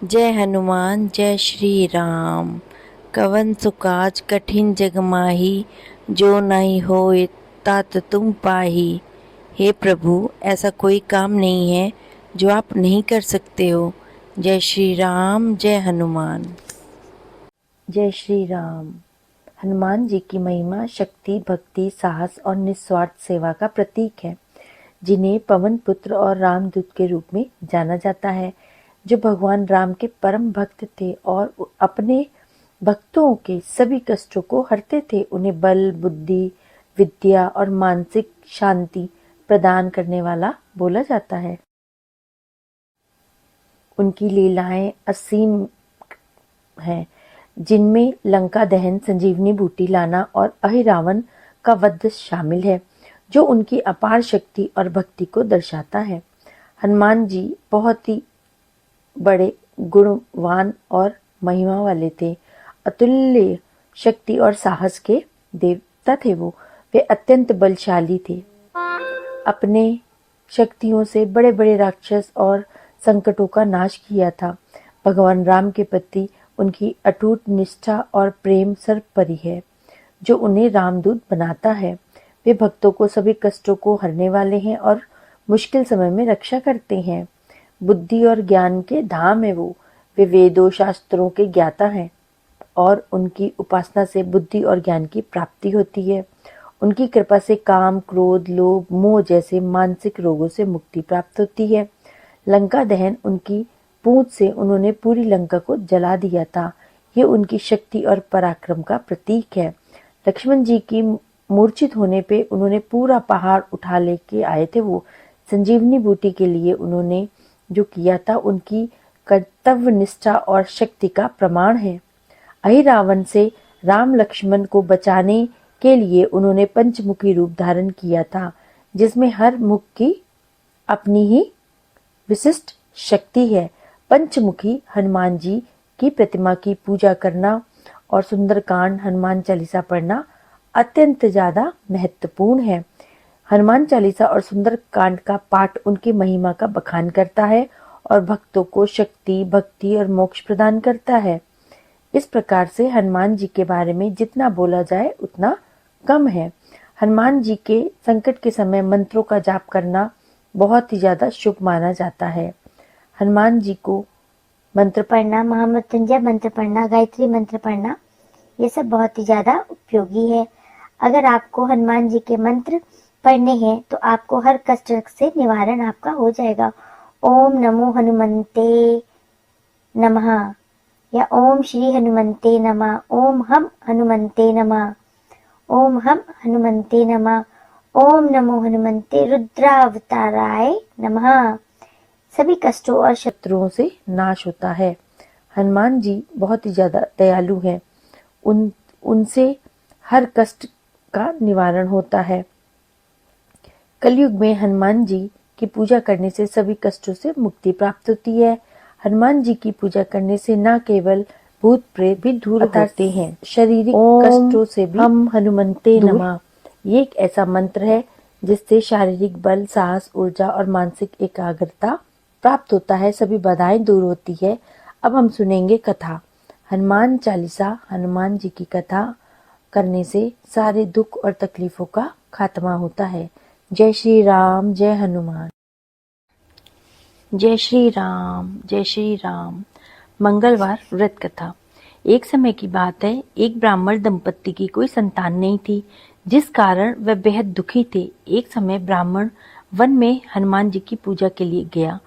जय हनुमान जय श्री राम। कवन सुकाज कठिन जग माही, जो नहीं होए तात तुम पाही। हे प्रभु, ऐसा कोई काम नहीं है जो आप नहीं कर सकते हो। जय श्री राम, जय हनुमान। जय श्री राम। हनुमान जी की महिमा शक्ति, भक्ति, साहस और निस्वार्थ सेवा का प्रतीक है, जिन्हें पवन पुत्र और रामदूत के रूप में जाना जाता है। जो भगवान राम के परम भक्त थे और अपने भक्तों के सभी कष्टों को हरते थे। उन्हें बल, बुद्धि, विद्या और मानसिक शांति प्रदान करने वाला बोला जाता है। उनकी लीलाएं असीम हैं, जिनमें लंका दहन, संजीवनी बूटी लाना और अहिरावण का वध शामिल है, जो उनकी अपार शक्ति और भक्ति को दर्शाता है। हनुमान जी बहुत ही बड़े गुणवान और महिमा वाले थे। अतुल्य शक्ति और साहस के देवता थे वे अत्यंत बलशाली थे। अपने शक्तियों से बड़े बड़े राक्षस और संकटों का नाश किया था। भगवान राम के प्रति उनकी अटूट निष्ठा और प्रेम सर्वोपरि है, जो उन्हें रामदूत बनाता है। वे भक्तों को सभी कष्टों को हरने वाले हैं और मुश्किल समय में रक्षा करते हैं। बुद्धि और ज्ञान के धाम है वे वेदों शास्त्रों के ज्ञाता हैं और उनकी उपासना से बुद्धि और ज्ञान की प्राप्ति होती है। उनकी कृपा से काम, क्रोध, लोभ, मोह जैसे मानसिक रोगों से मुक्ति प्राप्त होती है। लंका दहन, उनकी पूंछ से उन्होंने पूरी लंका को जला दिया था। ये उनकी शक्ति और पराक्रम का प्रतीक है। लक्ष्मण जी की मूर्छित होने पे उन्होंने पूरा पहाड़ उठा लेके आए थे। संजीवनी बूटी के लिए उन्होंने जो किया था, उनकी कर्तव्य निष्ठा और शक्ति का प्रमाण है। अहिरावण से राम लक्ष्मण को बचाने के लिए उन्होंने पंचमुखी रूप धारण किया था, जिसमें हर मुख की अपनी ही विशिष्ट शक्ति है। पंचमुखी हनुमान जी की प्रतिमा की पूजा करना और सुंदरकांड, हनुमान चालीसा पढ़ना अत्यंत ज्यादा महत्वपूर्ण है। हनुमान चालीसा और सुंदरकांड का पाठ उनकी महिमा का बखान करता है और भक्तों को शक्ति, भक्ति और मोक्ष प्रदान करता है। इस प्रकार से हनुमान जी के बारे में जितना बोला जाए उतना कम है। हनुमान जी के संकट के समय मंत्रों का जाप करना बहुत ही ज्यादा शुभ माना जाता है। हनुमान जी को मंत्र पढ़ना, महामृत्युंजय मंत्र पढ़ना, गायत्री मंत्र पढ़ना, ये सब बहुत ही ज्यादा उपयोगी है। अगर आपको हनुमान जी के मंत्र पढ़ने हैं तो आपको हर कष्ट से निवारण आपका हो जाएगा। ओम नमो हनुमंते नमः या ओम श्री हनुमंते नमः, ओम हम हनुमंते नमः, ओम हम हनुमंते नमः, ओम नमो हनुमंते रुद्रावताराय नमः। सभी कष्टों और शत्रुओं से नाश होता है। हनुमान जी बहुत ही ज्यादा दयालु हैं। उनसे हर कष्ट का निवारण होता है। कलयुग में हनुमान जी की पूजा करने से सभी कष्टों से मुक्ति प्राप्त होती है। हनुमान जी की पूजा करने से न केवल भूत प्रेत भी दूर होते हैं, शारीरिक कष्टों से भी हम हनुमंते नमः, ये एक ऐसा मंत्र है जिससे शारीरिक बल, साहस, ऊर्जा और मानसिक एकाग्रता प्राप्त होता है। सभी बाधाएं दूर होती है। अब हम सुनेंगे कथा। हनुमान चालीसा, हनुमान जी की कथा करने से सारे दुख और तकलीफों का खात्मा होता है। जय श्री राम, जय हनुमान। जय श्री राम, जय श्री राम। मंगलवार व्रत कथा। एक समय की बात है, एक ब्राह्मण दंपत्ति की कोई संतान नहीं थी, जिस कारण वह बेहद दुखी थे। एक समय ब्राह्मण वन में हनुमान जी की पूजा के लिए गया।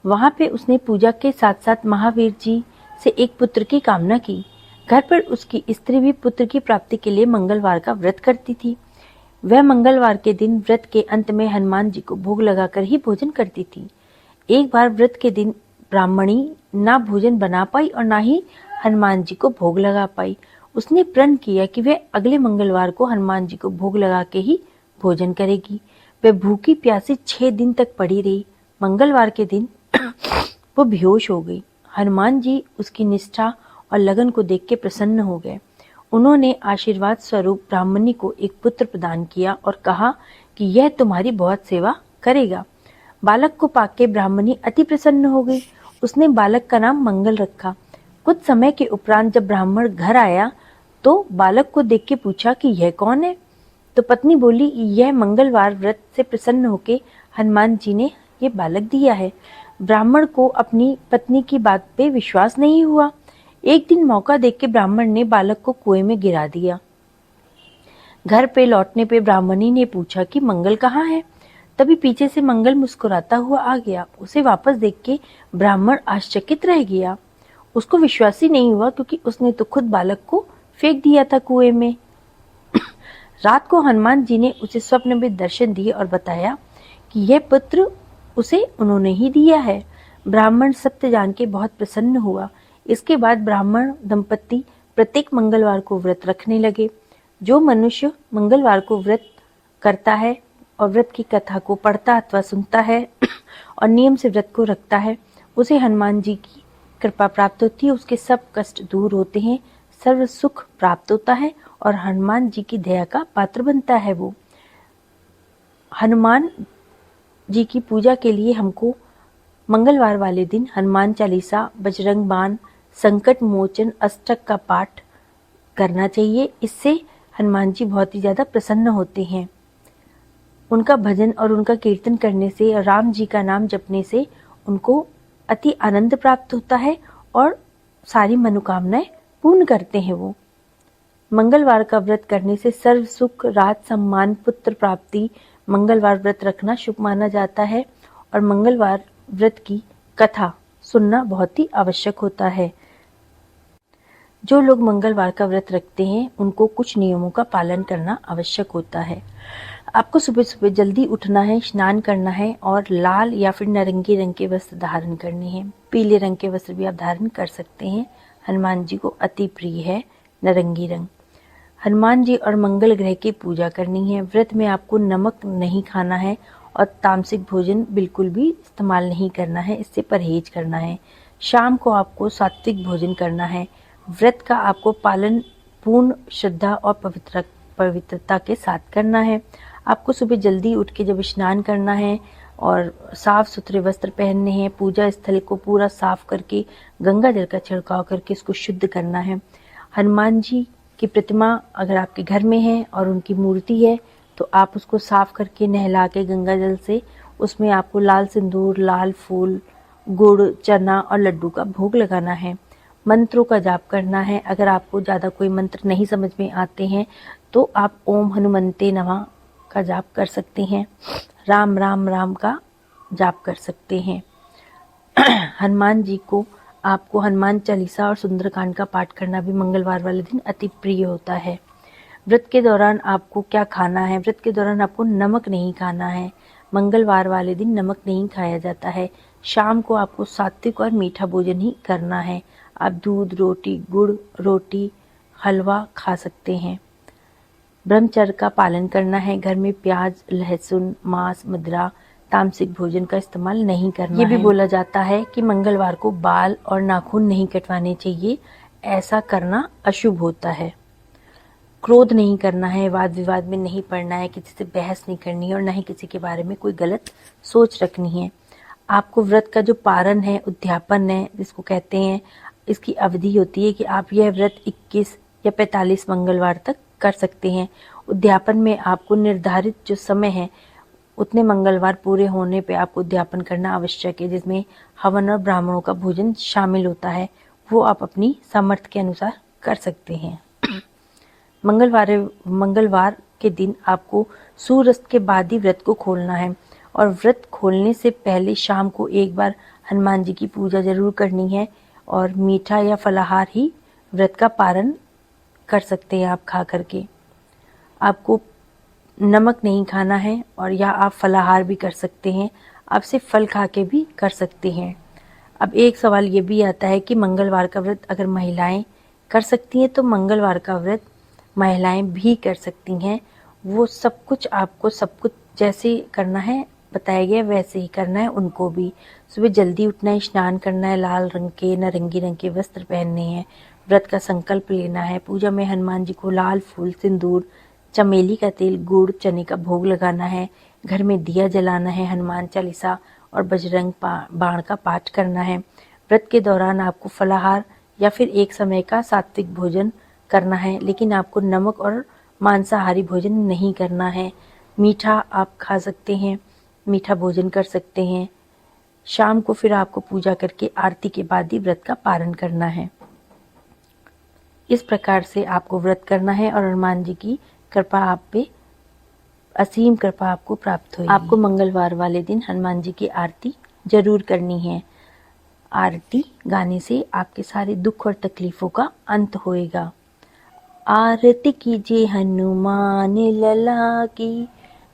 वहां पे उसने पूजा के साथ साथ महावीर जी से एक पुत्र की कामना की। घर पर उसकी स्त्री भी पुत्र की प्राप्ति के लिए मंगलवार का व्रत करती थी। वह मंगलवार के दिन व्रत के अंत में हनुमान जी को भोग लगाकर ही भोजन करती थी। एक बार व्रत के दिन ब्राह्मणी ना भोजन बना पाई और ना ही हनुमान जी को भोग लगा पाई। उसने प्रण किया कि वह अगले मंगलवार को हनुमान जी को भोग लगा के ही भोजन करेगी। वह भूखी प्यासी 6 दिन तक पड़ी रही। मंगलवार के दिन वो बेहोश हो गई। हनुमान जी उसकी निष्ठा और लगन को देख के प्रसन्न हो गए। उन्होंने आशीर्वाद स्वरूप ब्राह्मणी को एक पुत्र प्रदान किया और कहा कि यह तुम्हारी बहुत सेवा करेगा। बालक को पाके ब्राह्मणी अति प्रसन्न हो गई। उसने बालक का नाम मंगल रखा। कुछ समय के उपरांत जब ब्राह्मण घर आया तो बालक को देख के पूछा कि यह कौन है। तो पत्नी बोली, यह मंगलवार व्रत से प्रसन्न होके हनुमान जी ने ये बालक दिया है। ब्राह्मण को अपनी पत्नी की बात पे विश्वास नहीं हुआ। एक दिन मौका देख के ब्राह्मण ने बालक को कुएं में गिरा दिया। घर पे लौटने पे ब्राह्मणी ने पूछा कि मंगल कहाँ है। तभी पीछे से मंगल मुस्कुराता हुआ आ गया। उसे वापस देख के ब्राह्मण आश्चर्यचकित रह गया। उसको विश्वास ही नहीं हुआ क्योंकि उसने तो खुद बालक को फेंक दिया था कुएं में। रात को हनुमान जी ने उसे स्वप्न में दर्शन दिए और बताया कि यह पुत्र उसे उन्होंने ही दिया है। ब्राह्मण सत्य जान के बहुत प्रसन्न हुआ। इसके बाद ब्राह्मण दंपत्ति प्रत्येक मंगलवार को व्रत रखने लगे। जो मनुष्य मंगलवार को व्रत करता है और व्रत की कथा को पढ़ता अथवा सुनता है और नियम से व्रत को रखता है, उसे हनुमान जी की कृपा प्राप्त होती है। उसके सब कष्ट दूर होते हैं, सर्व सुख प्राप्त होता है और हनुमान जी की दया का पात्र बनता है। वो हनुमान जी की पूजा के लिए हमको मंगलवार वाले दिन हनुमान चालीसा, बजरंग बाण, संकट मोचन अष्टक का पाठ करना चाहिए। इससे हनुमान जी बहुत ही ज्यादा प्रसन्न होते हैं। उनका भजन और उनका कीर्तन करने से और राम जी का नाम जपने से उनको अति आनंद प्राप्त होता है और सारी मनोकामनाएं पूर्ण करते हैं। वो मंगलवार का व्रत करने से सर्व सुख, राज सम्मान, पुत्र प्राप्ति, मंगलवार व्रत रखना शुभ माना जाता है और मंगलवार व्रत की कथा सुनना बहुत ही आवश्यक होता है। जो लोग मंगलवार का व्रत रखते हैं उनको कुछ नियमों का पालन करना आवश्यक होता है। आपको सुबह सुबह जल्दी उठना है, स्नान करना है और लाल या फिर नारंगी रंग के वस्त्र धारण करने हैं। पीले रंग के वस्त्र भी आप धारण कर सकते हैं। हनुमान जी को अति प्रिय है नारंगी रंग। हनुमान जी और मंगल ग्रह की पूजा करनी है। व्रत में आपको नमक नहीं खाना है और तामसिक भोजन बिल्कुल भी इस्तेमाल नहीं करना है, इससे परहेज करना है। शाम को आपको सात्विक भोजन करना है। व्रत का आपको पालन पूर्ण श्रद्धा और पवित्रता के साथ करना है। आपको सुबह जल्दी उठ के जब स्नान करना है और साफ सुथरे वस्त्र पहनने हैं, पूजा स्थल को पूरा साफ करके गंगा जल का छिड़काव करके इसको शुद्ध करना है। हनुमान जी की प्रतिमा अगर आपके घर में है और उनकी मूर्ति है तो आप उसको साफ करके नहला के गंगा जल से उसमें आपको लाल सिंदूर, लाल फूल, गुड़, चना और लड्डू का भोग लगाना है। मंत्रों का जाप करना है। अगर आपको ज़्यादा कोई मंत्र नहीं समझ में आते हैं तो आप ओम हनुमंते नमः का जाप कर सकते हैं। राम राम राम का जाप कर सकते हैं। हनुमान जी को आपको हनुमान चालीसा और सुंदरकांड का पाठ करना भी मंगलवार वाले दिन अति प्रिय होता है। व्रत के दौरान आपको क्या खाना है? व्रत के दौरान आपको नमक नहीं खाना है। मंगलवार वाले दिन नमक नहीं खाया जाता है। शाम को आपको सात्विक और मीठा भोजन ही करना है। आप दूध रोटी, गुड़ रोटी, हलवा खा सकते हैं। ब्रह्मचर्य का पालन करना है। घर में प्याज, लहसुन, मांस, मदिरा, तामसिक भोजन का इस्तेमाल नहीं करना है। ये भी बोला जाता है कि मंगलवार को बाल और नाखून नहीं कटवाने चाहिए, ऐसा करना अशुभ होता है। क्रोध नहीं करना है, वाद विवाद में नहीं पड़ना है, किसी से बहस नहीं करनी है और न ही किसी के बारे में कोई गलत सोच रखनी है। आपको व्रत का जो पारण है, उद्यापन है जिसको कहते हैं, इसकी अवधि होती है कि आप यह व्रत 21 या 45 मंगलवार तक कर सकते हैं। उद्यापन में आपको निर्धारित जो समय है उतने मंगलवार पूरे होने पे आपको उद्यापन करना आवश्यक है, जिसमें हवन और ब्राह्मणों का भोजन शामिल होता है। वो आप अपनी सामर्थ्य के अनुसार कर सकते हैं। मंगलवार के दिन आपको सूर्यास्त के बाद ही व्रत को खोलना है और व्रत खोलने से पहले शाम को एक बार हनुमान जी की पूजा जरूर करनी है और मीठा या फलाहार ही व्रत का पारण कर सकते हैं आप खा करके। आपको नमक नहीं खाना है और या आप फलाहार भी कर सकते हैं। आप सिर्फ फल खा के भी कर सकते हैं। अब एक सवाल ये भी आता है कि मंगलवार का व्रत अगर महिलाएं कर सकती हैं तो मंगलवार का व्रत महिलाएं भी कर सकती हैं। वो सब कुछ आपको सब कुछ जैसे करना है बताया गया वैसे ही करना है उनको भी। सुबह जल्दी उठना है, स्नान करना है, लाल रंग के नारंगी रंग के वस्त्र पहनने हैं, व्रत का संकल्प लेना है। पूजा में हनुमान जी को लाल फूल, सिंदूर, चमेली का तेल, गुड़, चने का भोग लगाना है। घर में दिया जलाना है, हनुमान चालीसा और बजरंग बाण का पाठ करना है। व्रत के दौरान आपको फलाहार या फिर एक समय का सात्विक भोजन करना है, लेकिन आपको नमक और मांसाहारी भोजन नहीं करना है। मीठा आप खा सकते हैं, मीठा भोजन कर सकते हैं। शाम को फिर आपको पूजा करके आरती के बाद ही व्रत का पारण करना है। इस प्रकार से आपको व्रत करना है और हनुमान जी की कृपा आप पे, असीम कृपा आपको प्राप्त होगी। आपको मंगलवार वाले दिन हनुमान जी की आरती जरूर करनी है। आरती गाने से आपके सारे दुख और तकलीफों का अंत होएगा। आरती कीजिए हनुमान लला की,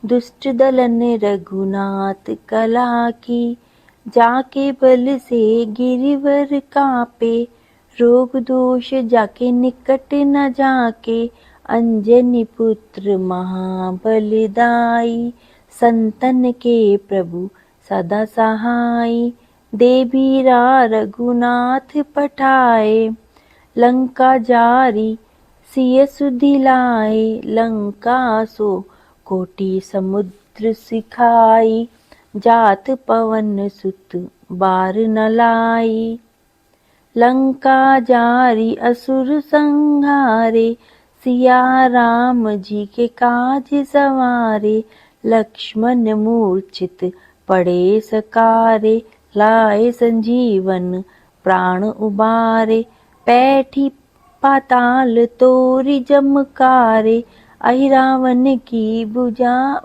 दुष्ट दलन रघुनाथ कला की। जाके बल से गिरिवर कापे, रोग दोष जाके निकट न जाके। अंजनी पुत्र महाबलदाई, संतन के प्रभु सदा सहाय। देवीरा रघुनाथ पठाए, लंका जारी सिय सुधिलाए। लंका सो कोटि समुद्र सिखाई, जात पवन सुत बार न लाई। लंका जारी असुर संहारे, सिया राम जी के काज सवारे। लक्ष्मण मूर्छित पड़े सकारे, लाए संजीवन प्राण उबारे। पैठी पाताल तोरी जमकारे, अहिरावण की भुजा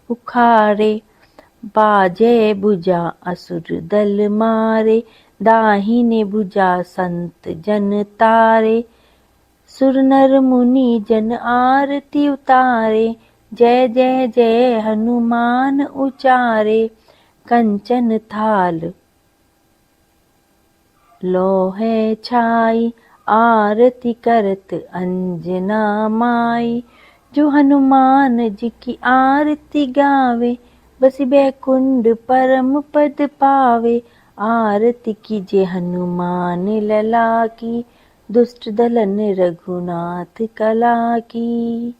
उखारे। बाजे भुजा असुर दल मारे, दाहिने भुजा संत जन तारे। सुर नर मुनि जन आरती उतारे, जय जय जय हनुमान उचारे। कंचन थाल लोहे छाई, आरती करत अंजना माई। जो हनुमान जी की आरती गावे, बसी बैकुंठ परम पद पावे। आरती कीजिए हनुमान लला की, दुष्ट दलन रघुनाथ कला की।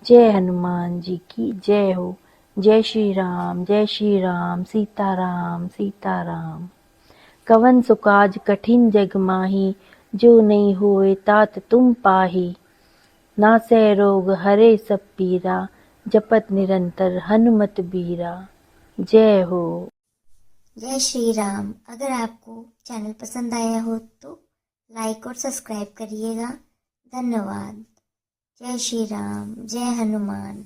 जय हनुमान जी की जय हो। जय श्री राम सीताराम सीताराम। कवन सुकाज कठिन जग माही, जो नहीं होए तात तुम पाही। नासै रोग हरे सब पीरा, जपत निरंतर हनुमत बीरा। जय हो। जय श्री राम। अगर आपको चैनल पसंद आया हो तो लाइक और सब्सक्राइब करिएगा। धन्यवाद। जय श्री राम, जय हनुमान।